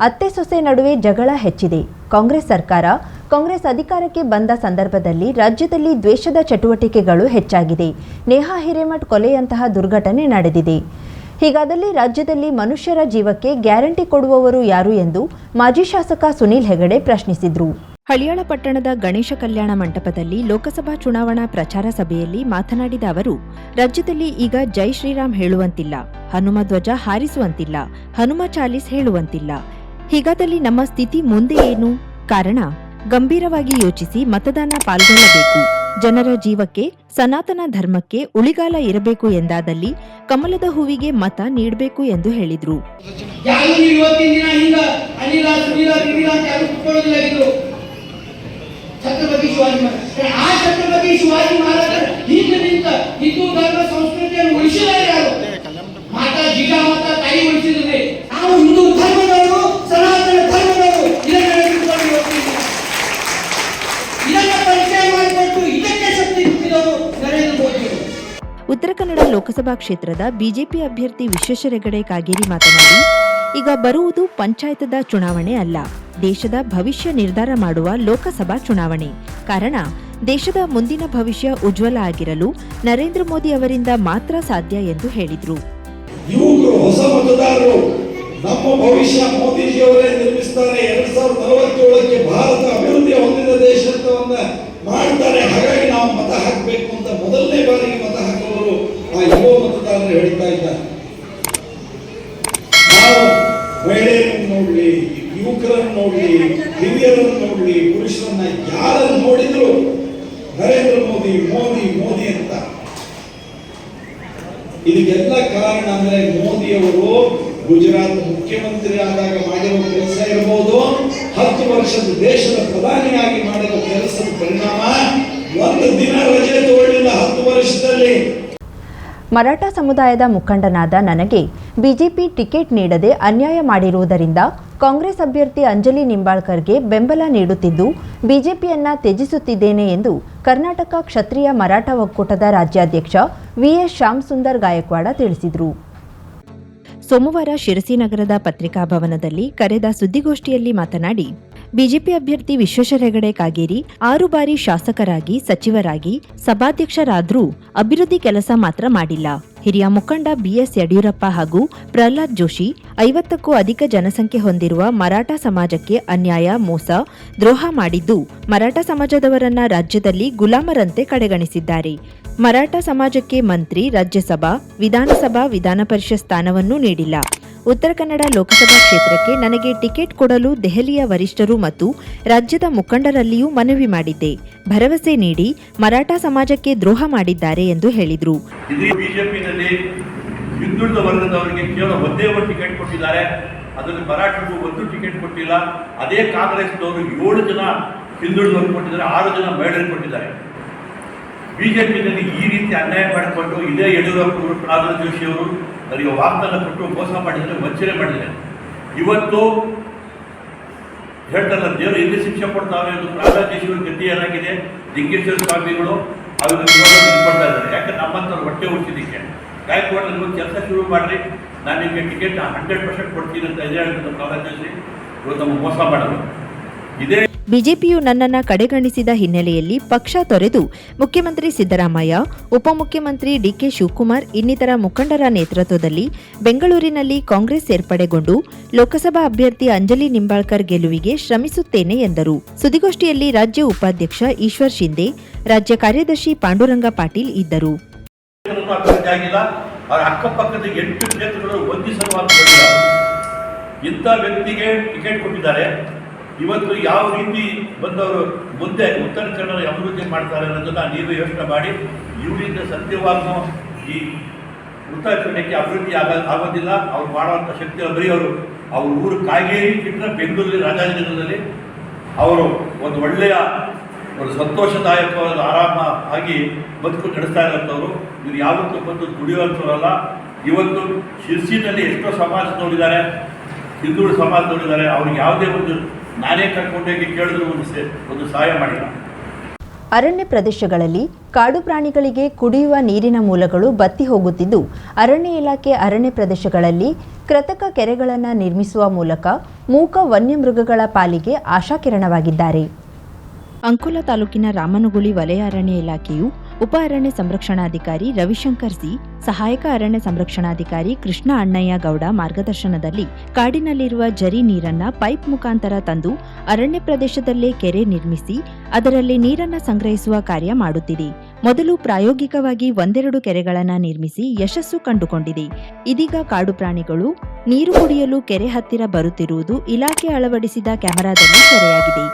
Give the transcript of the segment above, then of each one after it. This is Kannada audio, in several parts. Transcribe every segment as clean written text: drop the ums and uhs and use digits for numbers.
ಅತ್ತೆ ಸೊಸೆ ನಡುವೆ ಜಗಳ ಹೆಚ್ಚಿದೆ. ಕಾಂಗ್ರೆಸ್ ಅಧಿಕಾರಕ್ಕೆ ಬಂದ ಸಂದರ್ಭದಲ್ಲಿ ರಾಜ್ಯದಲ್ಲಿ ದ್ವೇಷದ ಚಟುವಟಿಕೆಗಳು ಹೆಚ್ಚಾಗಿದೆ. ನೇಹಾ ಹಿರೇಮಠ್ ಕೊಲೆಯಂತಹ ದುರ್ಘಟನೆ ನಡೆದಿದೆ. ಹೀಗಾದಲ್ಲಿ ರಾಜ್ಯದಲ್ಲಿ ಮನುಷ್ಯರ ಜೀವಕ್ಕೆ ಗ್ಯಾರಂಟಿ ಕೊಡುವವರು ಯಾರು ಎಂದು ಮಾಜಿ ಶಾಸಕ ಸುನೀಲ್ ಹೆಗಡೆ ಪ್ರಶ್ನಿಸಿದರು. ಹಳಿಯಾಳ ಪಟ್ಟಣದ ಗಣೇಶ ಕಲ್ಯಾಣ ಮಂಟಪದಲ್ಲಿ ಲೋಕಸಭಾ ಚುನಾವಣಾ ಪ್ರಚಾರ ಸಭೆಯಲ್ಲಿ ಮಾತನಾಡಿದ ಅವರು, ರಾಜ್ಯದಲ್ಲಿ ಈಗ ಜೈ ಶ್ರೀರಾಮ್ ಹೇಳುವಂತಿಲ್ಲ, ಹನುಮ ಧ್ವಜ ಹಾರಿಸುವಂತಿಲ್ಲ, ಹನುಮ ಚಾಲೀಸ್ ಹೇಳುವಂತಿಲ್ಲ. ಹೀಗಾದಲ್ಲಿ ನಮ್ಮ ಸ್ಥಿತಿ ಮುಂದೆ ಏನು? ಕಾರಣ ಗಂಭೀರವಾಗಿ ಯೋಚಿಸಿ ಮತದಾನ ಪಾಲ್ಗೊಳ್ಳಬೇಕು. ಜನರ ಜೀವಕ್ಕೆ, ಸನಾತನ ಧರ್ಮಕ್ಕೆ ಉಳಿಗಾಲ ಇರಬೇಕು ಎಂದಾದಲ್ಲಿ ಕಮಲದ ಹೂವಿಗೆ ಮತ ನೀಡಬೇಕು ಎಂದು ಹೇಳಿದರು. ಛತ್ರಪತಿ ಶಿವಾಜಿ ಮಹಾರಾಜರ ಹಿಂದೆ ನಿಂತ ಹಿಂದೂ ಧರ್ಮ ಸಂಸ್ಕೃತಿಯನ್ನು ಉಳಿಸಿದ್ದಾರೆ ಯಾರು? ಮಾತಾ ಜಿಜಾಮಾತ ತಾಯಿ ಉಳಿಸಿದ್ರೆ ನಾವು ಹಿಂದೂ ಧರ್ಮದವರು, ಸನಾತನ ಧರ್ಮದವರು ಇದನ್ನ ಪರಿಚಯ ಮಾಡಿಕೊಟ್ಟು ಇದಕ್ಕೆ ಶಕ್ತಿ ತುಂಬಿದವರು ನರೇಂದ್ರ ಮೋದಿ. ಉತ್ತರ ಕನ್ನಡ ಲೋಕಸಭಾ ಕ್ಷೇತ್ರದ ಬಿಜೆಪಿ ಅಭ್ಯರ್ಥಿ ವಿಶ್ವೇಶ್ವರ ಹೆಗಡೆ ಕಾಗೇರಿ ಮಾತನಾಡಿ, ಈಗ ಬರುವುದು ಪಂಚಾಯತದ ಚುನಾವಣೆ ಅಲ್ಲ, ದೇಶದ ಭವಿಷ್ಯ ನಿರ್ಧಾರ ಮಾಡುವ ಲೋಕಸಭಾ ಚುನಾವಣೆ. ಕಾರಣ ದೇಶದ ಮುಂದಿನ ಭವಿಷ್ಯ ಉಜ್ವಲ ಆಗಿರಲು ನರೇಂದ್ರ ಮೋದಿ ಅವರಿಂದ ಮಾತ್ರ ಸಾಧ್ಯ ಎಂದು ಹೇಳಿದರು. ಯುವಕರು, ಹೊಸ ಮತದಾರರು, ನಮ್ಮ ಭವಿಷ್ಯ ಮೋದಿಜಿಯವರೇ ನಿರ್ಮಿಸ್ತಾರೆ. 2047ಕ್ಕೆ ಭಾರತ ಅಭಿವೃದ್ಧಿ ಹೊಂದಿದ ದೇಶವನ್ನ ಮಾಡ್ತಾರೆ. ಹಾಗಾಗಿ ನಾವು ಮತ ಹಾಕಬೇಕು ಅಂತ ಮೊದಲನೇ ಬಾರಿಗೆ ಮತ ಹಾಕುವವರು ಆ ಯುವ ಮತದಾರರು ಹೇಳ್ತಾ ಇದ್ದಾರೆ. ನಾವು ಮಹಿಳೆಯರನ್ನು ನೋಡ್ಲಿ, ಯುವಕರನ್ನು ನೋಡ್ಲಿ, ಹಿರಿಯರನ್ನು ನೋಡ್ಲಿ, ಪುರುಷರನ್ನ ಯಾರನ್ನು ನೋಡಿದ್ರು ನರೇಂದ್ರ ಮೋದಿ ಮೋದಿ ಮೋದಿ ಅಂತ. ಇದಕ್ಕೆಲ್ಲ ಕಾರಣ ಅಂದ್ರೆ ಮೋದಿಯವರು ಗುಜರಾತ್ ಮುಖ್ಯಮಂತ್ರಿ ಆದಾಗ ಮಾಡಿರೋ ಕೆಲಸ ಇರಬಹುದು, 10 ವರ್ಷದ ದೇಶದ ಪ್ರಧಾನಿಯಾಗಿ ಮಾಡಿರೋ ಕೆಲಸದ ಪರಿಣಾಮ. ಒಂದು ದಿನ ರಜೆ ತಗೊಳ್ಳಿಲ್ಲ 10 ವರ್ಷದಲ್ಲಿ. ಮರಾಠ ಸಮುದಾಯದ ಮುಖಂಡನಾದ ನನಗೆ ಬಿಜೆಪಿ ಟಿಕೆಟ್ ನೀಡದೆ ಅನ್ಯಾಯ ಮಾಡಿರುವುದರಿಂದ ಕಾಂಗ್ರೆಸ್ ಅಭ್ಯರ್ಥಿ ಅಂಜಲಿ ನಿಂಬಾಳ್ಕರ್ಗೆ ಬೆಂಬಲ ನೀಡುತ್ತಿದ್ದು ಬಿಜೆಪಿಯನ್ನ ತ್ಯಜಿಸುತ್ತಿದ್ದೇನೆ ಎಂದು ಕರ್ನಾಟಕ ಕ್ಷತ್ರಿಯ ಮರಾಠ ಒಕ್ಕೂಟದ ರಾಜ್ಯಾಧ್ಯಕ್ಷ ವಿಎಸ್ ಶ್ಯಾಮಸುಂದರ್ ಗಾಯಕ್ವಾಡ ತಿಳಿಸಿದರು. ಸೋಮವಾರ ಶಿರಸಿ ನಗರದ ಪತ್ರಿಕಾ ಭವನದಲ್ಲಿ ಕರೆದ ಸುದ್ದಿಗೋಷ್ಠಿಯಲ್ಲಿ ಮಾತನಾಡಿ, ಬಿಜೆಪಿ ಅಭ್ಯರ್ಥಿ ವಿಶ್ವೇಶ್ವರ ಹೆಗಡೆ ಕಾಗೇರಿ 6 ಬಾರಿ ಶಾಸಕರಾಗಿ, ಸಚಿವರಾಗಿ, ಸಭಾಧ್ಯಕ್ಷರಾದರೂ ಅಭಿವೃದ್ಧಿ ಕೆಲಸ ಮಾತ್ರ ಮಾಡಿಲ್ಲ. ಹಿರಿಯ ಮುಖಂಡ ಬಿಎಸ್ ಯಡಿಯೂರಪ್ಪ ಹಾಗೂ ಪ್ರಹ್ಲಾದ್ ಜೋಶಿ 50ಕ್ಕೂ ಅಧಿಕ ಜನಸಂಖ್ಯೆ ಹೊಂದಿರುವ ಮರಾಠ ಸಮಾಜಕ್ಕೆ ಅನ್ಯಾಯ, ಮೋಸ, ದ್ರೋಹ ಮಾಡಿದ್ದು ಮರಾಠ ಸಮಾಜದವರನ್ನ ರಾಜ್ಯದಲ್ಲಿ ಗುಲಾಮರಂತೆ ಕಡೆಗಣಿಸಿದ್ದಾರೆ. ಮರಾಠ ಸಮಾಜಕ್ಕೆ ಮಂತ್ರಿ, ರಾಜ್ಯಸಭಾ, ವಿಧಾನಸಭಾ, ವಿಧಾನ ಪರಿಷತ್ ಸ್ಥಾನವನ್ನೂ ನೀಡಿಲ್ಲ. ಉತ್ತರ ಕನ್ನಡ ಲೋಕಸಭಾ ಕ್ಷೇತ್ರಕ್ಕೆ ನನಗೆ ಟಿಕೆಟ್ ಕೊಡಲು ದೆಹಲಿಯ ವರಿಷ್ಠರು ಮತ್ತು ರಾಜ್ಯದ ಮುಖಂಡರಲ್ಲಿಯೂ ಮನವಿ ಮಾಡಿದ್ದೆ. ಭರವಸೆ ನೀಡಿ ಮರಾಠ ಸಮಾಜಕ್ಕೆ ದ್ರೋಹ ಮಾಡಿದ್ದಾರೆ ಎಂದು ಹೇಳಿದರು. ಬಿಜೆಪಿನಲ್ಲಿ ಹಿಂದುಳಿದ ವರ್ಗದವರಿಗೆ ಕೇವಲ ಒಂದೇ ಒಂದು ಟಿಕೆಟ್ ಕೊಟ್ಟಿದ್ದಾರೆ, ಅದನ್ನು ಮರಾಠರಿಗೂ ಒಂದು ಟಿಕೆಟ್ ಕೊಟ್ಟಿಲ್ಲ. ಅದೇ ಕಾಂಗ್ರೆಸ್ನವರು 7 ಜನ ಹಿಂದುಳಿದವರು ಕೊಟ್ಟಿದ್ದಾರೆ, 6 ಜನ ಮಹಿಳೆಯರು ಕೊಟ್ಟಿದ್ದಾರೆ. ಬಿಜೆಪಿನಲ್ಲಿ ಈ ರೀತಿ ಅನ್ಯಾಯ ಮಾಡಿಕೊಂಡು ಇದೇ ಯಡಿಯೂರಪ್ಪರು, ಪ್ರಹ್ಲಾದ್ ಜೋಶಿ ಅವರು ನನಗೆ ವಾಗ್ದಾನ ಕೊಟ್ಟು ಮೋಸ ಮಾಡಿದರೆ, ವಂಚನೆ ಮಾಡಿದ್ದಾರೆ. ಇವತ್ತು ಹೇಳ್ತಾರಲ್ಲ, ದೇವರು ಎಲ್ಲಿ ಶಿಕ್ಷೆ ಕೊಡ್ತಾವೆ ಎಂದು ಪ್ರಹ್ಲಾದ್ ಜೋಶಿ ಅವರ ಗತಿ ಏನಾಗಿದೆ, ಲಿಂಗೇಶ್ವರ ಸ್ವಾಮಿಗಳು ಅವ್ರಿಗೆ ನಿಂತ್ಕೊಳ್ತಾ ಇದ್ದಾರೆ. ಯಾಕಂದ್ರೆ ನಮ್ಮಂಥವ್ರು ಹೊಟ್ಟೆ ಹುಟ್ಟಿದ್ದಕ್ಕೆ ಗಾಯಕ್ವಾಡ ನೀವು ಕೆಲಸ ಶುರು ಮಾಡಿರಿ, ನಾನು ನಿಮಗೆ ಟಿಕೆಟ್ 100% ಕೊಡ್ತೀನಿ ಅಂತ ಇದೇ ಹೇಳ್ತಾರೆ ಪ್ರಹ್ಲಾದ್ ಜೋಶಿ. ಇವತ್ತು ನಮಗೆ ಮೋಸ ಮಾಡೋದು. ಇದೇ ಬಿಜೆಪಿಯು ನನ್ನನ್ನ ಕಡೆಗಣಿಸಿದ ಹಿನ್ನೆಲೆಯಲ್ಲಿ ಪಕ್ಷ ತೊರೆದು ಮುಖ್ಯಮಂತ್ರಿ ಸಿದ್ದರಾಮಯ್ಯ, ಉಪಮುಖ್ಯಮಂತ್ರಿ ಡಿಕೆ ಶಿವಕುಮಾರ್ ಇನ್ನಿತರ ಮುಖಂಡರ ನೇತೃತ್ವದಲ್ಲಿ ಬೆಂಗಳೂರಿನಲ್ಲಿ ಕಾಂಗ್ರೆಸ್ ಸೇರ್ಪಡೆಗೊಂಡು ಲೋಕಸಭಾ ಅಭ್ಯರ್ಥಿ ಅಂಜಲಿ ನಿಂಬಾಳ್ಕರ್ ಗೆಲುವಿಗೆ ಶ್ರಮಿಸುತ್ತೇನೆ ಎಂದರು. ಸುದ್ದಿಗೋಷ್ಠಿಯಲ್ಲಿ ರಾಜ್ಯ ಉಪಾಧ್ಯಕ್ಷ ಈಶ್ವರ್ ಶಿಂದೆ, ರಾಜ್ಯ ಕಾರ್ಯದರ್ಶಿ ಪಾಂಡುರಂಗ ಪಾಟೀಲ್ ಇದ್ದರು. ಅಕ್ಕಪಕ್ಕದ 8 ಕ್ಷೇತ್ರಗಳು ಇಂಥ ವ್ಯಕ್ತಿಗೆ ಟಿಕೆಟ್ ಕೊಟ್ಟಿದ್ದಾರೆ. ಇವತ್ತು ಯಾವ ರೀತಿ ಬಂದವರು ಮುಂದೆ ಉತ್ತರ ಕನ್ನಡ ಅಭಿವೃದ್ಧಿ ಮಾಡ್ತಾರೆ ಅನ್ನೋದನ್ನು ನೀವು ಯೋಚನೆ ಮಾಡಿ. ಇವರಿಂದ ಸತ್ಯವಾಗೂ ಈ ಉತ್ತರ ಕನ್ನಡಕ್ಕೆ ಅಭಿವೃದ್ಧಿ ಆಗೋದಿಲ್ಲ. ಅವ್ರು ಮಾಡುವಂಥ ಶಕ್ತಿ ಬರೀ ಅವ್ರ ಊರು ಕಾಗೇರಿ ಬಿಟ್ಟರೆ ಬೆಂಗಳೂರಲ್ಲಿ, ರಾಜಾಜಿನಗರದಲ್ಲಿ ಅವರು ಒಂದು ಒಳ್ಳೆಯ ಒಂದು ಸಂತೋಷದಾಯಕವಾದ ಆರಾಮಾಗಿ ಬದುಕು ನಡೆಸ್ತಾ ಇರೋಂಥವ್ರು. ಇವ್ರು ಯಾವತ್ತೂ ಬಂದು ದುಡಿಯುವಂಥವ್ರಲ್ಲ. ಇವತ್ತು ಶಿರ್ಸಿನಲ್ಲಿ ಎಷ್ಟೋ ಸಮಾಜ ನೋಡಿದ್ದಾರೆ, ಹಿಂದುಳಿದ ಸಮಾಜ ನೋಡಿದ್ದಾರೆ. ಅವ್ರಿಗೆ ಯಾವುದೇ ಒಂದು ನಾನೇ ಕರ್ಕೊಂಡೋಗಿ ಕೇಳಿದ್ರು ಒಂದು ಸಹಾಯ ಮಾಡಿಲ್ಲ. ಅರಣ್ಯ ಪ್ರದೇಶಗಳಲ್ಲಿ ಕಾಡು ಪ್ರಾಣಿಗಳಿಗೆ ಕುಡಿಯುವ ನೀರಿನ ಮೂಲಗಳು ಬತ್ತಿ ಹೋಗುತ್ತಿದ್ದು, ಅರಣ್ಯ ಇಲಾಖೆ ಅರಣ್ಯ ಪ್ರದೇಶಗಳಲ್ಲಿ ಕೃತಕ ಕೆರೆಗಳನ್ನು ನಿರ್ಮಿಸುವ ಮೂಲಕ ಮೂಕ ವನ್ಯಮೃಗಗಳ ಪಾಲಿಗೆ ಆಶಾಕಿರಣವಾಗಿದ್ದಾರೆ. ಅಂಕೋಲಾ ತಾಲೂಕಿನ ರಾಮನಗುಳಿ ವಲಯ ಅರಣ್ಯ ಇಲಾಖೆಯು ಉಪ ಅರಣ್ಯ ಸಂರಕ್ಷಣಾಧಿಕಾರಿ ರವಿಶಂಕರ್ ಸಿ, ಸಹಾಯಕ ಅರಣ್ಯ ಸಂರಕ್ಷಣಾಧಿಕಾರಿ ಕೃಷ್ಣ ಅಣ್ಣಯ್ಯ ಗೌಡ ಮಾರ್ಗದರ್ಶನದಲ್ಲಿ ಕಾಡಿನಲ್ಲಿರುವ ಜರಿ ನೀರನ್ನ ಪೈಪ್ ಮುಖಾಂತರ ತಂದು ಅರಣ್ಯ ಪ್ರದೇಶದಲ್ಲೇ ಕೆರೆ ನಿರ್ಮಿಸಿ ಅದರಲ್ಲಿ ನೀರನ್ನ ಸಂಗ್ರಹಿಸುವ ಕಾರ್ಯ ಮಾಡುತ್ತಿದೆ. ಮೊದಲು ಪ್ರಾಯೋಗಿಕವಾಗಿ 1-2 ಕೆರೆಗಳನ್ನು ನಿರ್ಮಿಸಿ ಯಶಸ್ಸು ಕಂಡುಕೊಂಡಿದೆ. ಇದೀಗ ಕಾಡು ಪ್ರಾಣಿಗಳು ನೀರು ಕುಡಿಯಲು ಕೆರೆ ಹತ್ತಿರ ಬರುತ್ತಿರುವುದು ಇಲಾಖೆ ಅಳವಡಿಸಿದ ಕ್ಯಾಮೆರಾದಲ್ಲಿ ಸೆರೆಯಾಗಿದೆ.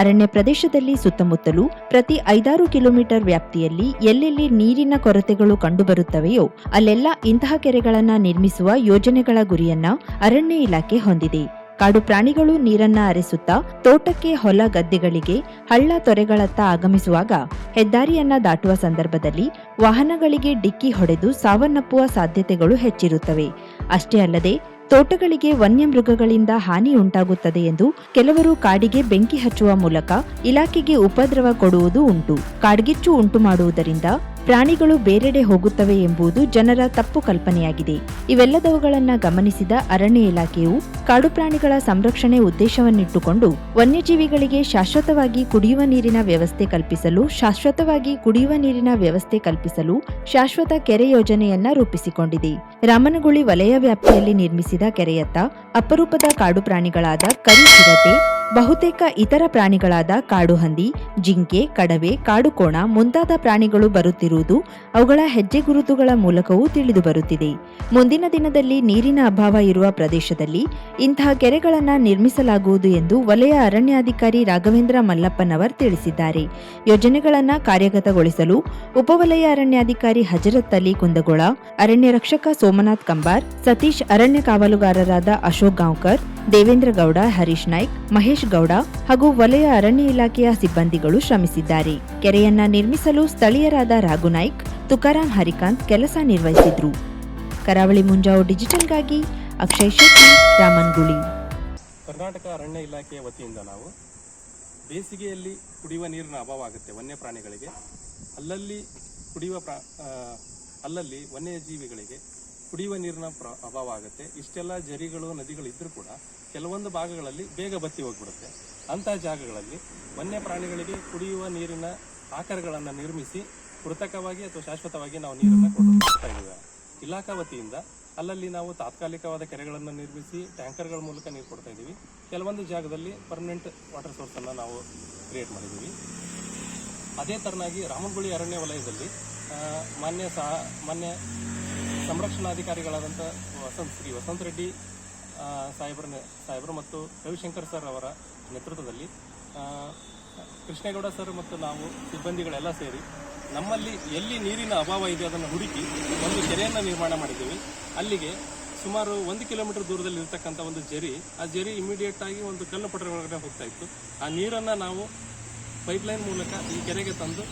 ಅರಣ್ಯ ಪ್ರದೇಶದಲ್ಲಿ ಸುತ್ತಮುತ್ತಲೂ ಪ್ರತಿ 5-6 ಕಿಲೋಮೀಟರ್ ವ್ಯಾಪ್ತಿಯಲ್ಲಿ ಎಲ್ಲೆಲ್ಲಿ ನೀರಿನ ಕೊರತೆಗಳು ಕಂಡುಬರುತ್ತವೆಯೋ ಅಲ್ಲೆಲ್ಲ ಇಂತಹ ಕೆರೆಗಳನ್ನು ನಿರ್ಮಿಸುವ ಯೋಜನೆಗಳ ಗುರಿಯನ್ನ ಅರಣ್ಯ ಇಲಾಖೆ ಹೊಂದಿದೆ. ಕಾಡು ಪ್ರಾಣಿಗಳು ನೀರನ್ನ ಹರಿಸುತ್ತಾ ತೋಟಕ್ಕೆ, ಹೊಲ ಗದ್ದೆಗಳಿಗೆ, ಹಳ್ಳ ತೊರೆಗಳತ್ತ ಆಗಮಿಸುವಾಗ ಹೆದ್ದಾರಿಯನ್ನ ದಾಟುವ ಸಂದರ್ಭದಲ್ಲಿ ವಾಹನಗಳಿಗೆ ಡಿಕ್ಕಿ ಹೊಡೆದು ಸಾವನ್ನಪ್ಪುವ ಸಾಧ್ಯತೆಗಳು ಹೆಚ್ಚಿರುತ್ತವೆ. ಅಷ್ಟೇ ಅಲ್ಲದೆ ತೋಟಗಳಿಗೆ ವನ್ಯಮೃಗಗಳಿಂದ ಹಾನಿ ಉಂಟಾಗುತ್ತದೆ ಎಂದು ಕೆಲವರು ಕಾಡಿಗೆ ಬೆಂಕಿ ಹಚ್ಚುವ ಮೂಲಕ ಇಲಾಖೆಗೆ ಉಪದ್ರವ ಕೊಡುವುದು ಉಂಟು. ಕಾಡ್ಗಿಚ್ಚು ಉಂಟು ಮಾಡುವುದರಿಂದ ಪ್ರಾಣಿಗಳು ಬೇರೆಡೆ ಹೋಗುತ್ತವೆ ಎಂಬುದು ಜನರ ತಪ್ಪು ಕಲ್ಪನೆಯಾಗಿದೆ. ಇವೆಲ್ಲದವುಗಳನ್ನು ಗಮನಿಸಿದ ಅರಣ್ಯ ಇಲಾಖೆಯು ಕಾಡು ಪ್ರಾಣಿಗಳ ಸಂರಕ್ಷಣೆ ಉದ್ದೇಶವನ್ನಿಟ್ಟುಕೊಂಡು ವನ್ಯಜೀವಿಗಳಿಗೆ ಶಾಶ್ವತವಾಗಿ ಕುಡಿಯುವ ನೀರಿನ ವ್ಯವಸ್ಥೆ ಕಲ್ಪಿಸಲು ಶಾಶ್ವತ ಕೆರೆ ಯೋಜನೆಯನ್ನ ರೂಪಿಸಿಕೊಂಡಿದೆ. ರಾಮನಗುಳಿ ವಲಯ ವ್ಯಾಪ್ತಿಯಲ್ಲಿ ನಿರ್ಮಿಸಿದ ಕೆರೆಯತ್ತ ಅಪರೂಪದ ಕಾಡು ಪ್ರಾಣಿಗಳಾದ ಕರಿ ಚಿರತೆ, ಬಹುತೇಕ ಇತರ ಪ್ರಾಣಿಗಳಾದ ಕಾಡು ಹಂದಿ, ಜಿಂಕೆ, ಕಡವೆ, ಕಾಡುಕೋಣ ಮುಂತಾದ ಪ್ರಾಣಿಗಳು ಬರುತ್ತಿರುವುದು ಅವುಗಳ ಹೆಜ್ಜೆ ಗುರುತುಗಳ ಮೂಲಕವೂ ತಿಳಿದು ಬರುತ್ತಿದೆ. ಮುಂದಿನ ದಿನದಲ್ಲಿ ನೀರಿನ ಅಭಾವ ಇರುವ ಪ್ರದೇಶದಲ್ಲಿ ಇಂತಹ ಕೆರೆಗಳನ್ನು ನಿರ್ಮಿಸಲಾಗುವುದು ಎಂದು ವಲಯ ಅರಣ್ಯಾಧಿಕಾರಿ ರಾಘವೇಂದ್ರ ಮಲ್ಲಪ್ಪನವರ್ ತಿಳಿಸಿದ್ದಾರೆ. ಯೋಜನೆಗಳನ್ನು ಕಾರ್ಯಗತಗೊಳಿಸಲು ಉಪವಲಯ ಅರಣ್ಯಾಧಿಕಾರಿ ಹಜರತ್ ಅಲಿ ಕುಂದಗೋಳ, ಅರಣ್ಯ ರಕ್ಷಕ ಸೋಮನಾಥ್ ಕಂಬಾರ್, ಸತೀಶ್ ಅರಣ್ಯ ಕಾವಲುಗಾರರಾದ ಅಶೋಕ್ ಗಾಂವ್ಕರ್, ದೇವೇಂದ್ರ ಗೌಡ, ಹರೀಶ್ ನಾಯ್ಕ್, ಮಹೇಶ್ ಗೌಡ ಹಾಗೂ ವಲಯ ಅರಣ್ಯ ಇಲಾಖೆಯ ಸಿಬ್ಬಂದಿಗಳು ಶ್ರಮಿಸಿದ್ದಾರೆ. ಕೆರೆಯನ್ನ ನಿರ್ಮಿಸಲು ಸ್ಥಳೀಯರಾದ ರಾಘುನಾಯ್ಕ್, ತುಕಾರಾಂ ಹರಿಕಾಂತ್ ಕೆಲಸ ನಿರ್ವಹಿಸಿದ್ರು. ಕರಾವಳಿ ಮುಂಜಾವು ಡಿಜಿಟಲ್ಗಾಗಿ ಅಕ್ಷಯ್ ಶೆಟ್ಟಿ, ರಾಮನಗುಳಿ. ಕರ್ನಾಟಕ ಅರಣ್ಯ ಇಲಾಖೆಯ ವತಿಯಿಂದ ನಾವು ಬೇಸಿಗೆಯಲ್ಲಿ ಕುಡಿಯುವ ನೀರಿನ ಅಭಾವ ಆಗುತ್ತೆ ವನ್ಯ ಪ್ರಾಣಿಗಳಿಗೆ, ಅಲ್ಲಲ್ಲಿ ವನ್ಯಜೀವಿಗಳಿಗೆ ಕುಡಿಯುವ ನೀರಿನ ಅಭಾವ ಆಗುತ್ತೆ. ಇಷ್ಟೆಲ್ಲ ಜರಿಗಳು, ನದಿಗಳು ಇದ್ರೂ ಕೂಡ ಕೆಲವೊಂದು ಭಾಗಗಳಲ್ಲಿ ಬೇಗ ಬತ್ತಿ ಹೋಗ್ಬಿಡುತ್ತೆ. ಅಂತಹ ಜಾಗಗಳಲ್ಲಿ ವನ್ಯ ಪ್ರಾಣಿಗಳಿಗೆ ಕುಡಿಯುವ ನೀರಿನ ಆಕರಗಳನ್ನು ನಿರ್ಮಿಸಿ ಕೃತಕವಾಗಿ ಅಥವಾ ಶಾಶ್ವತವಾಗಿ ನಾವು ನೀರನ್ನು ಕೊಡ್ತಾ ಇದ್ದೇವೆ. ಇಲಾಖಾ ವತಿಯಿಂದ ಅಲ್ಲಲ್ಲಿ ನಾವು ತಾತ್ಕಾಲಿಕವಾದ ಕೆರೆಗಳನ್ನು ನಿರ್ಮಿಸಿ ಟ್ಯಾಂಕರ್ಗಳ ಮೂಲಕ ನೀರು ಕೊಡ್ತಾ ಇದ್ದೀವಿ. ಕೆಲವೊಂದು ಜಾಗದಲ್ಲಿ ಪರ್ಮನೆಂಟ್ ವಾಟರ್ ಸೋರ್ಸನ್ನು ನಾವು ಕ್ರಿಯೇಟ್ ಮಾಡಿದ್ದೀವಿ. ಅದೇ ಥರನಾಗಿ ರಾಮನಗುಳಿ ಅರಣ್ಯ ವಲಯದಲ್ಲಿ ಮಾನ್ಯ ಸಂರಕ್ಷಣಾಧಿಕಾರಿಗಳಾದಂಥ ವಸಂತ ರೆಡ್ಡಿ ಸಾಹೇಬರು ಮತ್ತು ರವಿಶಂಕರ್ ಸರ್ ಅವರ ನೇತೃತ್ವದಲ್ಲಿ ಕೃಷ್ಣೇಗೌಡ ಸರ್ ಮತ್ತು ನಾವು ಸಿಬ್ಬಂದಿಗಳೆಲ್ಲ ಸೇರಿ ನಮ್ಮಲ್ಲಿ ಎಲ್ಲಿ ನೀರಿನ ಅಭಾವ ಇದೆ ಅದನ್ನು ಹುಡುಕಿ ಒಂದು ಕೆರೆಯನ್ನು ನಿರ್ಮಾಣ ಮಾಡಿದ್ದೀವಿ. ಅಲ್ಲಿಗೆ ಸುಮಾರು 1 ಕಿಲೋಮೀಟರ್ ದೂರದಲ್ಲಿ ಇರ್ತಕ್ಕಂಥ ಒಂದು ಆ ಜರಿ ಇಮಿಡಿಯೇಟ್ ಆಗಿ ಒಂದು ಕಲ್ಲು ಪಟರೆ ಒಳಗಡೆ ಹೋಗ್ತಾ ಇತ್ತು. ಆ ನೀರನ್ನು ನಾವು ಪೈಪ್ಲೈನ್ ಮೂಲಕ ಈ ಕೆರೆಗೆ ತಂದು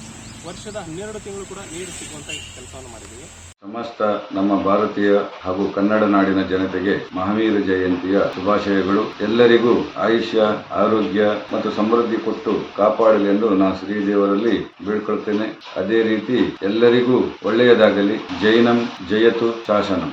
ವರ್ಷದ 12 ತಿಂಗಳು ಕೂಡ ನೀರು ಸಿಗುವಂಥ ಕೆಲಸವನ್ನು ಮಾಡಿದ್ದೀವಿ. ಸಮಸ್ತ ನಮ್ಮ ಭಾರತೀಯ ಹಾಗೂ ಕನ್ನಡ ನಾಡಿನ ಜನತೆಗೆ ಮಹಾವೀರ ಜಯಂತಿಯ ಶುಭಾಶಯಗಳು. ಎಲ್ಲರಿಗೂ ಆಯುಷ್ಯ, ಆರೋಗ್ಯ ಮತ್ತು ಸಮೃದ್ಧಿ ಕೊಟ್ಟು ಕಾಪಾಡಲಿ ಎಂದು ನಾನು ಶ್ರೀದೇವರಲ್ಲಿ ಬೇಡ್ಕೊಳ್ತೇನೆ. ಅದೇ ರೀತಿ ಎಲ್ಲರಿಗೂ ಒಳ್ಳೆಯದಾಗಲಿ. ಜೈನಂ ಜಯತು ಶಾಸನಂ.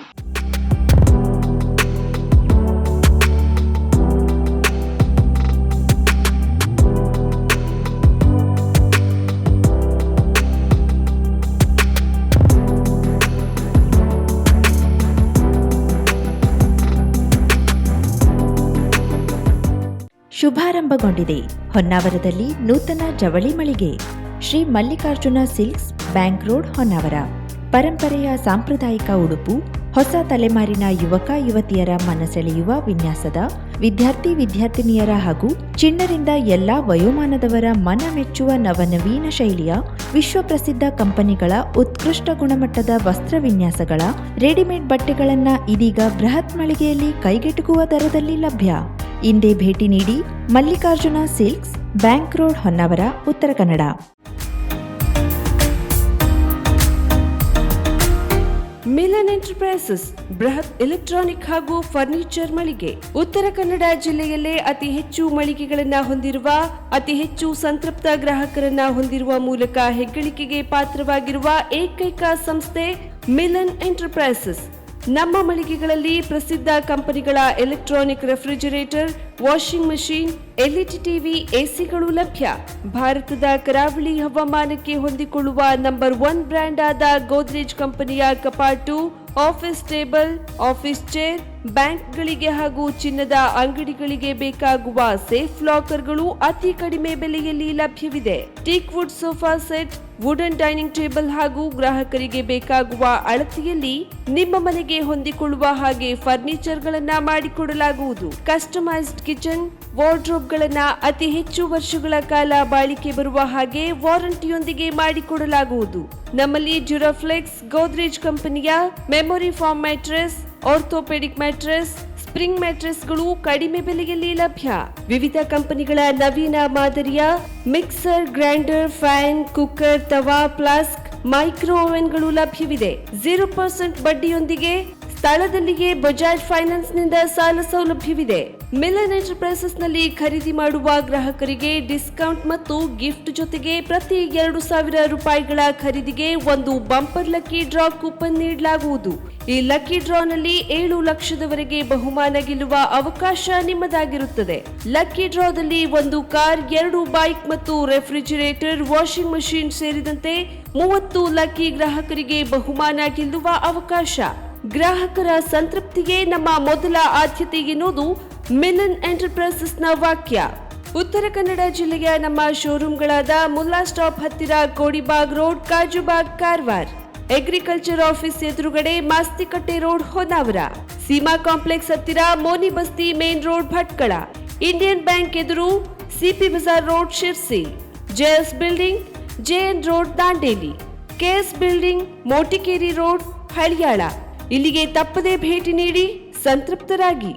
ಶುಭಾರಂಭಗೊಂಡಿದೆ ಹೊನ್ನಾವರದಲ್ಲಿ ನೂತನ ಜವಳಿ ಮಳಿಗೆ. Shri Mallikarjuna silks, bank road, Honnavar. ಪರಂಪರೆಯ ಸಾಂಪ್ರದಾಯಿಕ ಉಡುಪು, ಹೊಸ ತಲೆಮಾರಿನ ಯುವಕ ಯುವತಿಯರ ಮನಸೆಳೆಯುವ ವಿನ್ಯಾಸದ, ವಿದ್ಯಾರ್ಥಿನಿಯರ ಹಾಗೂ ಚಿಣ್ಣರಿಂದ ಎಲ್ಲಾ ವಯೋಮಾನದವರ ಮನ ಮೆಚ್ಚುವ ನವನವೀನ ಶೈಲಿಯ ವಿಶ್ವಪ್ರಸಿದ್ಧ ಕಂಪನಿಗಳ ಉತ್ಕೃಷ್ಟ ಗುಣಮಟ್ಟದ ವಸ್ತ್ರ ವಿನ್ಯಾಸಗಳ ರೆಡಿಮೇಡ್ ಬಟ್ಟೆಗಳನ್ನು ಇದೀಗ ಬೃಹತ್ ಮಳಿಗೆಯಲ್ಲಿ ಕೈಗೆಟುಕುವ ದರದಲ್ಲಿ ಲಭ್ಯ. ಇಂದೇ ಭೇಟಿ ನೀಡಿ Mallikarjuna silks, bank road, Honnavar, Uttara Kannada. Milan enterprises ಬೃಹತ್ ಎಲೆಕ್ಟ್ರಾನಿಕ್ ಹಾಗೂ ಫರ್ನಿಚರ್ ಮಳಿಗೆ. ಉತ್ತರ ಕನ್ನಡ ಜಿಲ್ಲೆಯಲ್ಲೇ ಅತಿ ಹೆಚ್ಚು ಮಳಿಗೆಗಳನ್ನ ಹೊಂದಿರುವ, ಅತಿ ಹೆಚ್ಚು ಸಂತೃಪ್ತ ಗ್ರಾಹಕರನ್ನ ಹೊಂದಿರುವ ಮೂಲಕ ಹೆಗ್ಗಳಿಕೆಗೆ ಪಾತ್ರವಾಗಿರುವ ಏಕೈಕ ಸಂಸ್ಥೆ ಮಿಲನ್ ಎಂಟರ್ಪ್ರೈಸಸ್. ನಮ್ಮ ಮಳಿಗೆಗಳಲ್ಲಿ ಪ್ರಸಿದ್ಧ ಕಂಪನಿಗಳ electronic refrigerator, washing machine, LED TV, ಎಸಿಗಳು ಲಭ್ಯ. ಭಾರತದ ಕರಾವಳಿ ಹವಾಮಾನಕ್ಕೆ ಹೊಂದಿಕೊಳ್ಳುವ ನಂಬರ್ 1 ಬ್ರ್ಯಾಂಡ್ ಆದ ಗೋದ್ರೇಜ್ ಕಂಪನಿಯ ಕಪಾಟು, ಆಫೀಸ್ ಟೇಬಲ್, ಆಫೀಸ್ ಚೇರ್, ಬ್ಯಾಂಕ್ಗಳಿಗೆ ಹಾಗೂ ಚಿನ್ನದ ಅಂಗಡಿಗಳಿಗೆ ಬೇಕಾಗುವ ಸೇಫ್ ಲಾಕರ್ಗಳು ಅತಿ ಕಡಿಮೆ ಬೆಲೆಯಲ್ಲಿ ಲಭ್ಯವಿದೆ. Teak wood sofa set, wooden dining table ಹಾಗೂ ಗ್ರಾಹಕರಿಗೆ ಬೇಕಾಗುವ ಅಳತೆಯಲ್ಲಿ ನಿಮ್ಮ ಮನೆಗೆ ಹೊಂದಿಕೊಳ್ಳುವ ಹಾಗೆ ಫರ್ನಿಚರ್ಗಳನ್ನ ಮಾಡಿಕೊಡಲಾಗುವುದು. ಕಸ್ಟಮೈಸ್ಡ್ ಕಿಚನ್, ವಾರ್ಡ್ರೋಬ್ಗಳನ್ನ ಅತಿ ಹೆಚ್ಚು ವರ್ಷಗಳ ಕಾಲ ಬಾಳಿಕೆ ಬರುವ ಹಾಗೆ ವಾರಂಟಿಯೊಂದಿಗೆ ಮಾಡಿಕೊಡಲಾಗುವುದು. ನಮ್ಮಲ್ಲಿ ಡ್ಯೂರಾಫ್ಲೆಕ್ಸ್, ಗೋದ್ರೇಜ್ ಕಂಪನಿಯ memory foam mattress, orthopedic mattress, spring ಮ್ಯಾಟ್ರೆಸ್ಗಳು ಕಡಿಮೆ ಬೆಲೆಯಲ್ಲಿ ಲಭ್ಯ. ವಿವಿಧ ಕಂಪನಿಗಳ ನವೀನ ಮಾದರಿಯ ಮಿಕ್ಸರ್, ಗ್ರೈಂಡರ್, ಫ್ಯಾನ್, ಕುಕ್ಕರ್, ತವಾ, ಫ್ಲಾಸ್ಕ್, ಮೈಕ್ರೋ ಓವೆನ್ಗಳು ಲಭ್ಯವಿದೆ. 0% ಬಡ್ಡಿಯೊಂದಿಗೆ ಸ್ಥಳದಲ್ಲಿಯೇ ಬಜಾಜ್ ಫೈನಾನ್ಸ್ ನಿಂದ ಸಾಲ ಸೌಲಭ್ಯವಿದೆ. ಮಿಲನ್ ಎಂಟರ್ಪ್ರೈಸಸ್ ನಲ್ಲಿ ಖರೀದಿ ಮಾಡುವ ಗ್ರಾಹಕರಿಗೆ ಡಿಸ್ಕೌಂಟ್ ಮತ್ತು ಗಿಫ್ಟ್ ಜೊತೆಗೆ ಪ್ರತಿ 2,000 ರೂಪಾಯಿಗಳ ಖರೀದಿಗೆ ಒಂದು ಬಂಪರ್ ಲಕ್ಕಿ ಡ್ರಾ ಕೂಪನ್ ನೀಡಲಾಗುವುದು. ಈ ಲಕ್ಕಿ ಡ್ರಾನಲ್ಲಿ 7 ಲಕ್ಷದವರೆಗೆ ಬಹುಮಾನ ಗೆಲ್ಲುವ ಅವಕಾಶ ನಿಮ್ಮದಾಗಿರುತ್ತದೆ. ಲಕ್ಕಿ ಡ್ರಾದಲ್ಲಿ 1 ಕಾರ್, 2 ಬೈಕ್ ಮತ್ತು ರೆಫ್ರಿಜರೇಟರ್, ವಾಷಿಂಗ್ ಮಷೀನ್ ಸೇರಿದಂತೆ 30 ಲಕ್ಕಿ ಗ್ರಾಹಕರಿಗೆ ಬಹುಮಾನ ಗೆಲ್ಲುವ ಅವಕಾಶ. ಗ್ರಾಹಕರ ಸಂತೃಪ್ತಿಗೆ ನಮ್ಮ ಮೊದಲ ಆದ್ಯತೆ ಎನ್ನುವುದು ಮಿಲನ್ ಎಂಟರ್ಪ್ರೈಸಸ್ನ ವಾಕ್ಯ. ಉತ್ತರ ಕನ್ನಡ ಜಿಲ್ಲೆಯ ನಮ್ಮ ಶೋರೂಮ್ಗಳಾದ ಮುಲ್ಲಾ ಸ್ಟಾಪ್ ಹತ್ತಿರ Kodibag road, Kajubag, Karwar. Agriculture office ಎದುರುಗಡೆ ಮಾಸ್ತಿಕಟ್ಟೆ ರೋಡ್, ಹೊನ್ನಾವರ. ಸೀಮಾ ಕಾಂಪ್ಲೆಕ್ಸ್ ಹತ್ತಿರ Moni Basti main road, Bhatkal. Indian bank ಎದುರು CP Bazar road, Sirsi. JS building, JN road, Dandeli. KS building, Motikeri road, Haliyal. ಇಲ್ಲಿಗೆ ತಪ್ಪದೇ ಭೇಟಿ ನೀಡಿ ಸಂತೃಪ್ತರಾಗಿ.